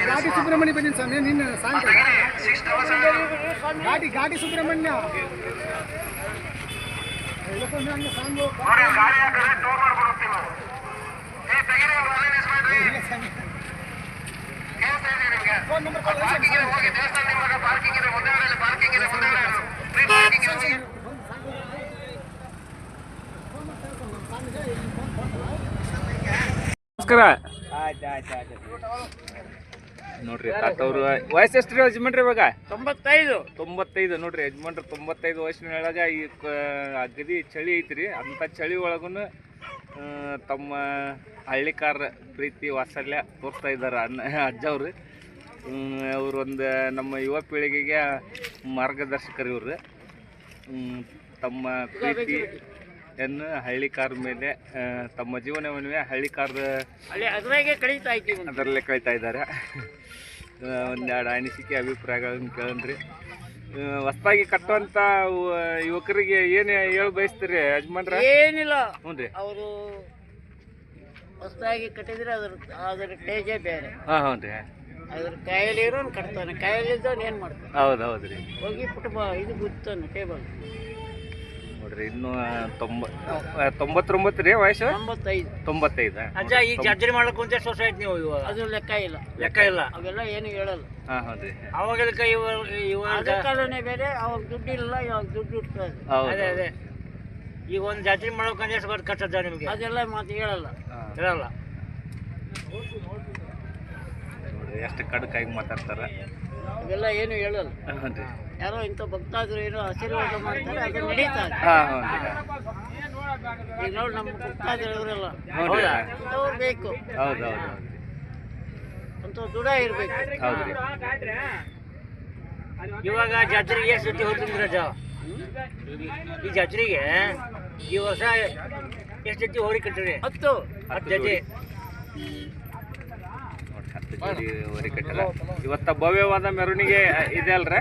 ಘಾಟಿ ಸುಬ್ರಹ್ಮಣ್ಯ ಬಂದಿನಿ ಸ್ವಾಮಿ ನಿನ್ನ ಸಾಯಂಕಾಲ ಘಾಟಿ ಸುಬ್ರಹ್ಮಣ್ಯ ನಮಸ್ಕಾರ. ನೋಡ್ರಿ ತಾತವ್ರು ವಯಸ್ಸು ಎಷ್ಟು ಯಜಮಾನ್ರಿ ಇವಾಗ? 95 ನೋಡ್ರಿ ಯಜಮಾನ್ರು 95 ವಯಸ್ಸಿನೊಳಗ ಈ ಅಗದಿ ಚಳಿ ಐತ್ರಿ. ಅಂಥ ಚಳಿ ಒಳಗೂ ತಮ್ಮ ಹಳ್ಳಿಕಾರ ಪ್ರೀತಿ ವಾತ್ಸಲ್ಯ ತೋರಿಸ್ತಾ ಇದ್ದಾರೆ ಅಜ್ಜವ್ರು. ಅವರು ಒಂದು ನಮ್ಮ ಯುವ ಪೀಳಿಗೆಗೆ ಮಾರ್ಗದರ್ಶಕರು ಇವರು. ತಮ್ಮ ಪ್ರೀತಿಯನ್ನು ಹಳ್ಳಿಕಾರ ಮೇಲೆ ತಮ್ಮ ಜೀವನವನ್ನೇ ಅದರಲ್ಲೇ ಕಳೀತಾ ಇದ್ದಾರೆ. ಒಂದೆರಡು ಅನಿಸಿಕೆ ಅಭಿಪ್ರಾಯಗಳನ್ನು ಕೇಳನ್ರಿ. ಹೊಸದಾಗಿ ಕಟ್ಟುವಂಥ ಯುವಕರಿಗೆ ಏನು ಹೇಳಿ ಬಯಸ್ತೀರಿ ಯಜಮಾನ್ರ? ಏನಿಲ್ಲ, ಹ್ಞೂ ರೀ, ಅವರು ಹೊಸದಾಗಿ ಕಟ್ಟಿದ್ರೆ ಅದ್ರ ಟೇಜೇ ಬೇರೆ. ಹ್ಞೂ ರೀ. ಅದ್ರ ಕಾಯಲ್ಲಿ ಇರೋನು ಕಟ್ತಾನೆ, ಕಾಯಲ್ಲಿ ಇದ್ದವನು ಏನು ಮಾಡ್ತಾನೆ? ಹೌದು ರೀ. ಹೋಗಿ ಇದು ಗುತ್ತಾನೆ ಟೇಬಲ್. ನೋಡ್ರಿ ಇನ್ನು 99 ರೀ ವಯಸ್ಸು? 95. ಅಜ್ಜ ಈ ಜಾತ್ರೆ ಮಾಡಕ್ ಕುಂತ ಸೊಸೈಟಿ ನೀವು ಇವಾಗ ಅದು ಲೆಕ್ಕ ಇಲ್ಲ ಅವೆಲ್ಲ ಏನು ಹೇಳಲ್ಲ. ಹೌದ್ರಿ. ಅವಾಗೆಲ್ಲ ಕಾಲನೇ ಬೇರೆ, ಅವಾಗ ದುಡ್ಡು ಇಲ್ಲ, ಇವಾಗ ದುಡ್ಡು ಇರ್ತದೆ. ಅದೇ ಈಗ ಒಂದು ಜಾತ್ರೆ ಮಾಡೋಕೆ ಎಷ್ಟು ಬರ್ದು ಕಟ್ಟದ ನಿಮಗೆ? ಅದೆಲ್ಲ ಮಾತು ಹೇಳಲ್ಲ. ನೋಡ್ರಿ ಎಷ್ಟು ಕಡಕಾಗಿ ಮಾತಾಡ್ತಾರೆ. ಅವೆಲ್ಲ ಏನು ಹೇಳಲ್ಲ. ಯಾರೋ ಇಂಥ ಭಕ್ತಾದ್ರು ಏನೋ ಆಶೀರ್ವಾದ ಮಾಡ್ತಾರೆ, ಅದು ನಡೀತಾರೆ. ಈಗ ನೋಡಿ ನಮ್ಮ ಭಕ್ತಾದ್ರು ಇವರೆಲ್ಲ ಅವ್ರು ಬೇಕು, ಅಂತ ದೃಢ ಇರ್ಬೇಕು. ಇವಾಗ ಜಾತ್ರೆಗೆ ಎಷ್ಟು ಜೊತೆ ಹೋಗ್ತೀನಿ ರಜ? ಈ ಜಾತ್ರೆಗೆ ಈ ವರ್ಷ ಎಷ್ಟು ಜೊತೆ ಹೋರಿ ಕಟ್ಟಿರಿ? 10 ಜೊತೆ ಹೋರಿ ಕಟ್ಟಲ್ಲ. ಇವತ್ತ ಭವ್ಯವಾದ ಮೆರವಣಿಗೆ ಇದೆ ಅಲ್ರಿ?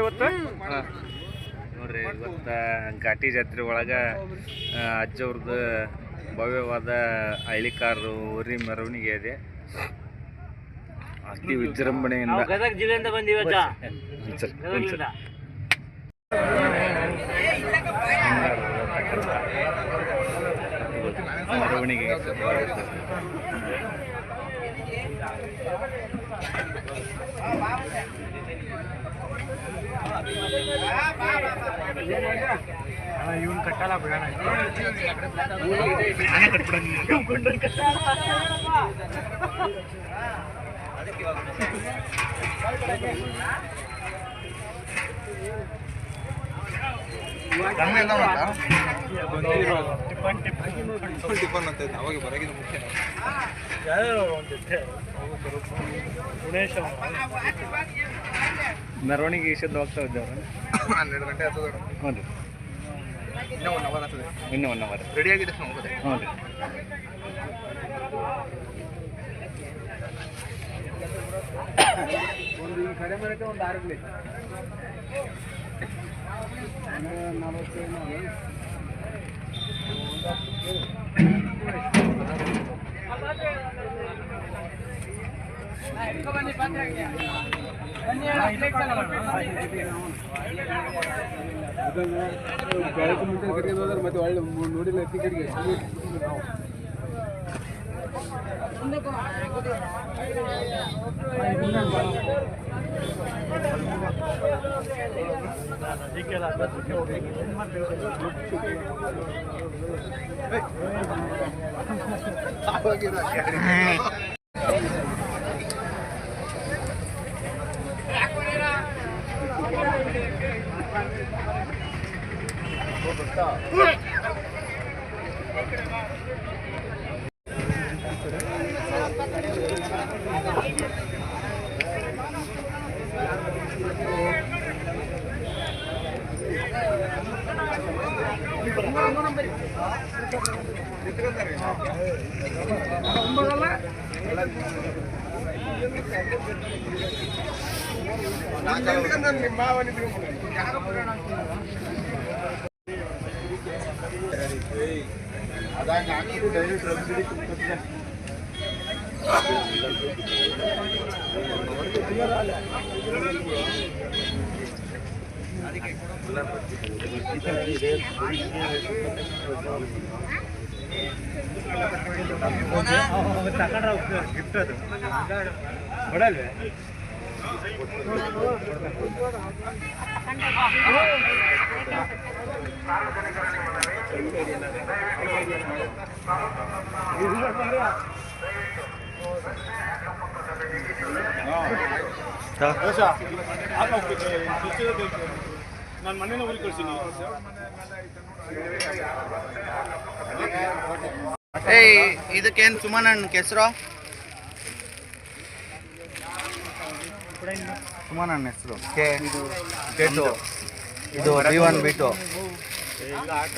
ಇವತ್ತು ನೋಡ್ರಿ. ಇವತ್ತು ಘಾಟಿ ಜಾತ್ರೆ ಒಳಗೆ ಅಜ್ಜವ್ರದ್ದು ಭವ್ಯವಾದ ಹಳ್ಳಿಕಾರರು ಹೋರಿ ಮೆರವಣಿಗೆ ಇದೆ. ಅತಿ ವಿಜೃಂಭಣೆಯಿಂದ ಗದಗ ಜಿಲ್ಲೆಯಿಂದ ಬಂದಿವ ಮೆರವಣಿಗೆ. ಇವನ್ ಕಟ್ಟಲ್ಲ ಬಿಡೋಣ. ಮೆರವಣಿಗೆ ಇಷ್ಟೊಂದು ಹೋಗ್ತಾ ಇದ್ದವ್ರು 12 ಗಂಟೆ ಆಗ್ತದೆ. ಹ್ಞೂ ರೀ. ಇನ್ನೂ 1 ಅವರ್ ಆಗ್ತದೆ. ಇನ್ನೂ 1 ಅವರ್ ರೆಡಿ ಆಗಿದೆ. ಹ್ಞೂ ರೀ. ಒಂದು ಈ ಕಡೆ ಮರಕ್ಕೆ ಒಂದು 6 ಪ್ಲೇಟ್ 40 ಮುಂಚೆ ಕರ್ಕೊಂಡು ಹೋದ್ರೆ ಮತ್ತೆ ಒಳ್ಳೆ ನೋಡಿಲ್ಲ ಟಿಕೆಟ್ಗೆ ನಾನು ಮನೇನ ಊರಿಗೆ ಕಳ್ಸೀನಿ. ಇದಕ್ಕೇನು ಸುಮನಣ್ಣ ಹೆಸರು? ಸುಮನಣ್ಣ ಹೆಸರು ಇದು B1 B2 ಗಾಡಿ